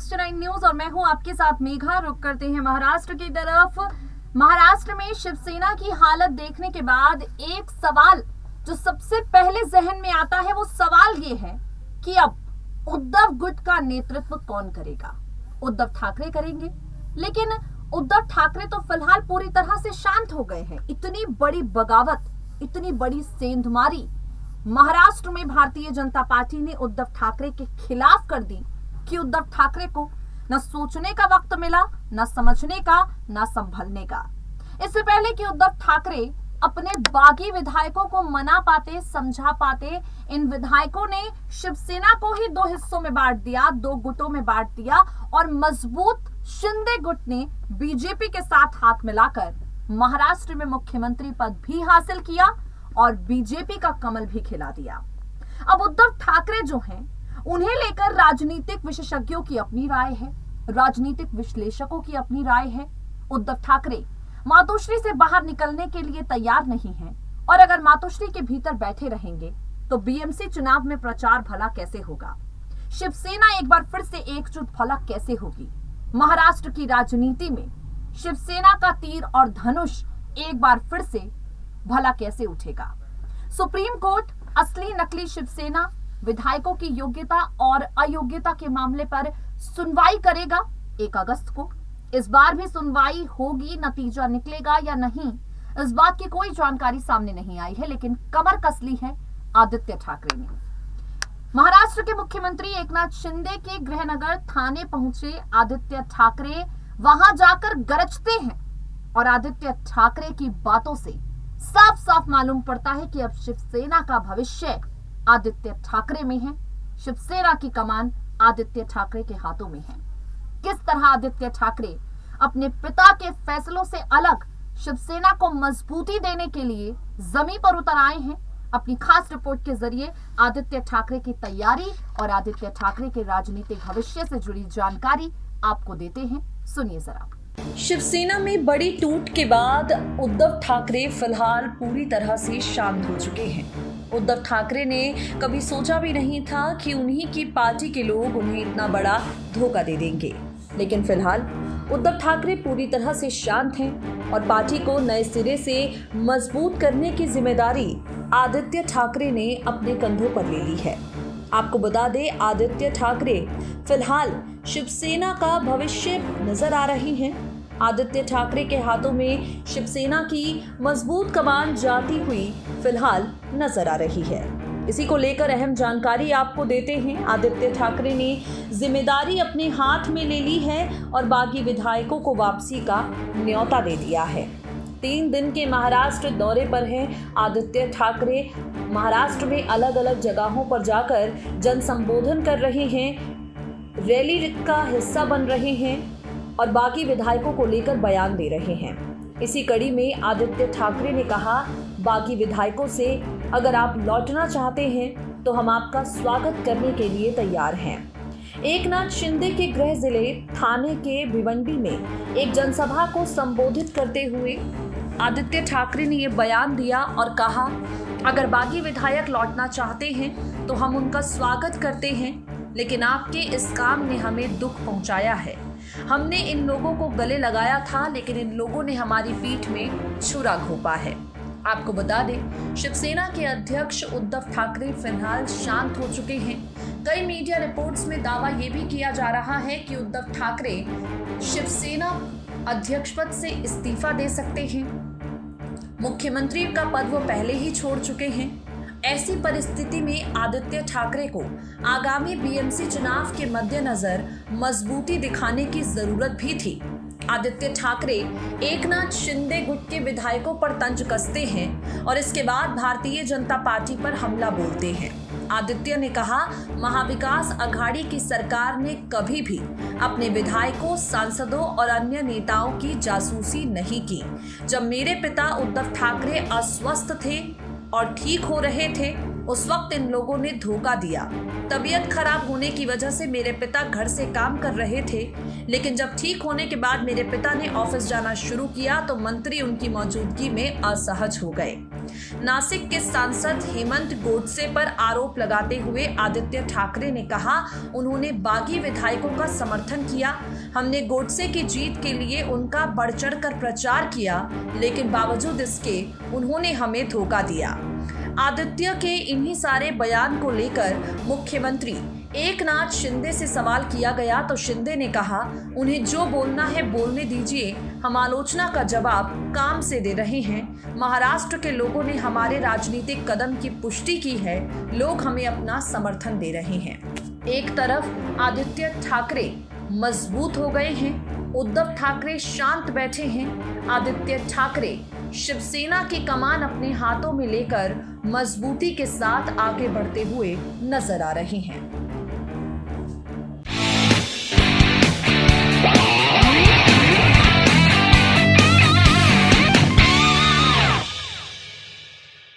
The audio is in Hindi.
69 न्यूज और मैं हूं आपके साथ मेघा। रुक करते हैं महाराष्ट्र की तरफ। महाराष्ट्र में शिवसेना की हालत देखने के बाद एक सवाल जो सबसे पहले जहन में आता है वो सवाल ये है कि अब उद्धव गुट का नेतृत्व कौन करेगा। उद्धव ठाकरे करेंगे, लेकिन उद्धव ठाकरे तो फिलहाल पूरी तरह से शांत हो गए हैं। इतनी बड़ी बगावत, इतनी बड़ी सेंधमारी महाराष्ट्र में भारतीय जनता पार्टी ने उद्धव ठाकरे के खिलाफ कर दी कि उद्धव ठाकरे को न सोचने का वक्त मिला, न समझने का, न संभलने का। इससे पहले कि उद्धव ठाकरे अपने बागी विधायकों को मना पाते, समझा पाते, इन विधायकों ने शिवसेना को ही दो हिस्सों में बांट दिया, दो गुटों में बांट दिया और मजबूत शिंदे गुट ने बीजेपी के साथ हाथ मिलाकर महाराष्ट्र में मुख्यमंत्री पद भी हासिल किया और बीजेपी का कमल भी खिला दिया। अब उद्धव ठाकरे जो हैं, उन्हें लेकर राजनीतिक विशेषज्ञों की अपनी राय है, राजनीतिक विश्लेषकों की अपनी राय है। उद्धव ठाकरे मातोश्री से बाहर निकलने के लिए तैयार नहीं हैं और अगर मातोश्री के भीतर बैठे रहेंगे तो बीएमसी चुनाव में प्रचार भला कैसे होगा, शिवसेना एक बार फिर से एकजुट भला कैसे होगी। महाराष्ट्र की राजनीति में शिवसेना का तीर और धनुष एक बार फिर से भला कैसे उठेगा। सुप्रीम कोर्ट असली नकली शिवसेना विधायकों की योग्यता और अयोग्यता के मामले पर सुनवाई करेगा 1 अगस्त को। इस बार भी सुनवाई होगी, नतीजा निकलेगा या नहीं, इस बात की कोई जानकारी सामने नहीं आई है, लेकिन कमर कस ली है आदित्य ठाकरे ने। महाराष्ट्र के मुख्यमंत्री एकनाथ शिंदे के गृहनगर थाने पहुंचे आदित्य ठाकरे वहां जाकर गरजते हैं और आदित्य ठाकरे की बातों से साफ साफ मालूम पड़ता है कि अब शिवसेना का भविष्य आदित्य ठाकरे में है, शिवसेना की कमान आदित्य ठाकरे के हाथों में है। किस तरह आदित्य ठाकरे अपने पिता के फैसलों से अलग शिवसेना को मजबूती देने के लिए जमीन पर उतर आए हैं, अपनी खास रिपोर्ट के जरिए आदित्य ठाकरे की तैयारी और आदित्य ठाकरे के राजनीतिक भविष्य से जुड़ी जानकारी आपको देते हैं। सुनिए जरा। शिवसेना में बड़ी टूट के बाद उद्धव ठाकरे फिलहाल पूरी तरह से शांत हो चुके हैं। उद्धव ठाकरे ने कभी सोचा भी नहीं था कि उन्हीं की पार्टी के लोग उन्हें इतना बड़ा धोखा दे देंगे, लेकिन फिलहाल उद्धव ठाकरे पूरी तरह से शांत हैं और पार्टी को नए सिरे से मजबूत करने की जिम्मेदारी आदित्य ठाकरे ने अपने कंधों पर ले ली है। आपको बता दें, आदित्य ठाकरे फिलहाल शिवसेना का भविष्य नजर आ रही हैं। आदित्य ठाकरे के हाथों में शिवसेना की मजबूत कमान जाती हुई फिलहाल नजर आ रही है। इसी को लेकर अहम जानकारी आपको देते हैं। आदित्य ठाकरे ने जिम्मेदारी अपने हाथ में ले ली है और बागी विधायकों को वापसी का न्योता दे दिया है। 3 दिन के महाराष्ट्र दौरे पर हैं आदित्य ठाकरे। महाराष्ट्र में अलग अलग जगहों पर जाकर जन संबोधन कर रहे हैं, रैली का हिस्सा बन रहे हैं और बाकी विधायकों को लेकर बयान दे रहे हैं। इसी कड़ी में आदित्य ठाकरे ने कहा बागी विधायकों से, अगर आप लौटना चाहते हैं तो हम आपका स्वागत करने के लिए तैयार हैं। एकनाथ शिंदे के गृह जिले थाने के भिवंडी में एक जनसभा को संबोधित करते हुए आदित्य ठाकरे ने यह बयान दिया और कहा, अगर बागी विधायक लौटना चाहते हैं तो हम उनका स्वागत करते हैं, लेकिन आपके इस काम ने हमें दुख पहुंचाया है। हमने इन लोगों को गले लगाया था, लेकिन इन लोगों ने हमारी पीठ में छुरा घोंपा है। आपको बता दें, शिवसेना के अध्यक्ष उद्धव ठाकरे फिलहाल शांत हो चुके हैं। कई मीडिया रिपोर्ट्स में दावा ये भी किया जा रहा है कि उद्धव ठाकरे शिवसेना अध्यक्ष पद से इस्तीफा दे सकते हैं। मुख्यमंत्री का पद वो पहले ही छोड़ चुके हैं। ऐसी परिस्थिति में आदित्य ठाकरे को आगामी बीएमसी चुनाव के मद्देनजर मजबूती दिखाने की जरूरत भी थी। आदित्य ठाकरे एकनाथ शिंदे गुट के विधायकों पर तंज कसते हैं और इसके बाद भारतीय जनता पार्टी पर हमला बोलते हैं। आदित्य ने कहा, महाविकास अघाड़ी की सरकार ने कभी भी अपने विधायकों, सांसदों और अन्य नेताओं की जासूसी नहीं की। जब मेरे पिता उद्धव ठाकरे अस्वस्थ थे और ठीक हो रहे थे, उस वक्त इन लोगों ने धोखा दिया। तबीयत खराब होने की वजह से मेरे पिता घर से काम कर रहे थे, लेकिन जब ठीक होने के बाद मेरे पिता ने ऑफिस जाना शुरू किया तो मंत्री उनकी मौजूदगी में असहज हो गए। नासिक के सांसद हेमंत गोडसे पर आरोप लगाते हुए आदित्य ठाकरे ने कहा, उन्होंने बागी विधायकों का समर्थन किया। हमने गोडसे की जीत के लिए उनका बढ़ चढ़कर प्रचार किया, लेकिन बावजूद इसके उन्होंने हमें धोखा दिया। आदित्य के इन्हीं सारे बयान को लेकर मुख्यमंत्री एकनाथ शिंदे से सवाल किया गया तो शिंदे ने कहा, उन्हें जो बोलना है बोलने दीजिए, हम आलोचना का जवाब काम से दे रहे हैं। महाराष्ट्र के लोगों ने हमारे राजनीतिक कदम की पुष्टि की है, लोग हमें अपना समर्थन दे रहे हैं। एक तरफ आदित्य ठाकरे मजबूत हो गए हैं, उद्धव ठाकरे शांत बैठे हैं। आदित्य ठाकरे शिवसेना की कमान अपने हाथों में लेकर मजबूती के साथ आगे बढ़ते हुए नजर आ रहे हैं।